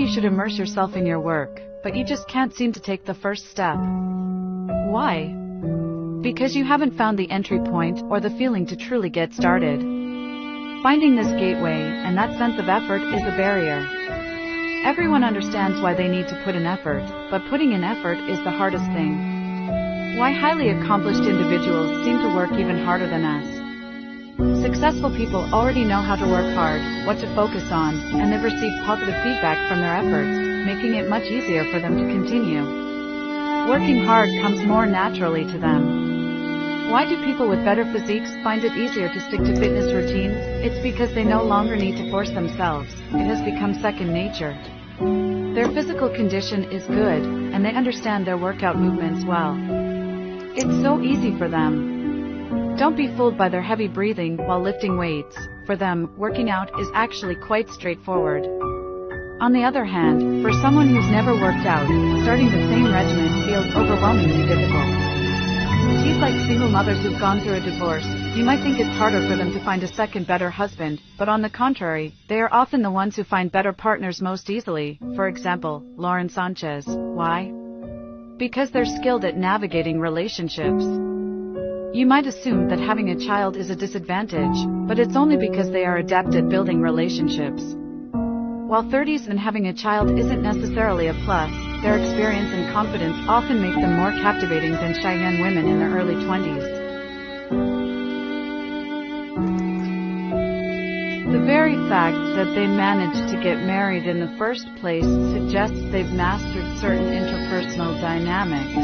should immerse yourself in your work, but you just can't seem to take the first step. Why? Because you haven't found the entry point or the feeling to truly get started. Finding this gateway and that sense of effort is a barrier. Everyone understands why they need to put in effort, but putting in effort is the hardest thing. Why highly accomplished individuals seem to work even harder than us. Successful people already know how to work hard, what to focus on, and they've received positive feedback from their efforts, making it much easier for them to continue. Working hard comes more naturally to them. Why do people with better physiques find it easier to stick to fitness routines? It's because they no longer need to force themselves. It has become second nature. Their physical condition is good, and they understand their workout movements well. It's so easy for them. Don't be fooled by their heavy breathing while lifting weights. For them, working out is actually quite straightforward. On the other hand, for someone who's never worked out, starting the same regimen feels overwhelmingly difficult. She's like single mothers who've gone through a divorce. You might think it's harder for them to find a second better husband, but on the contrary, they are often the ones who find better partners most easily. For example, Lauren Sanchez. Why? Because they're skilled at navigating relationships. You might assume that having a child is a disadvantage, but it's only because they are adept at building relationships. While 30s and having a child isn't necessarily a plus, their experience and confidence often make them more captivating than shy young women in their early 20s. The very fact that they managed to get married in the first place suggests they've mastered certain interpersonal dynamics.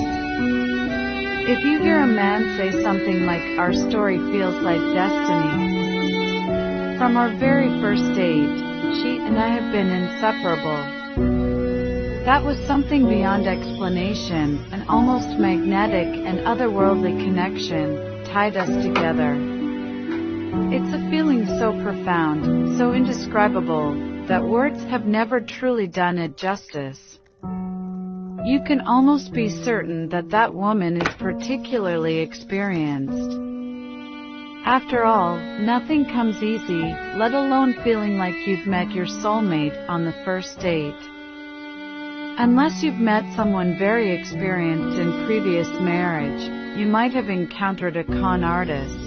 If you hear a man say something like, "Our story feels like destiny. From our very first date, she and I have been inseparable." That was something beyond explanation, an almost magnetic and otherworldly connection tied us together. It's a feeling so profound, so indescribable, that words have never truly done it justice. You can almost be certain that that woman is particularly experienced. After all, nothing comes easy, let alone feeling like you've met your soulmate on the first date. Unless you've met someone very experienced in previous marriage, you might have encountered a con artist.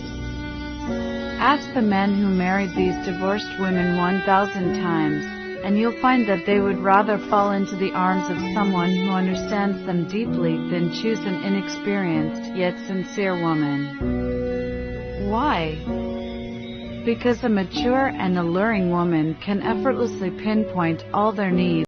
Ask the men who married these divorced women 1,000 times, and you'll find that they would rather fall into the arms of someone who understands them deeply than choose an inexperienced yet sincere woman. Why? Because a mature and alluring woman can effortlessly pinpoint all their needs.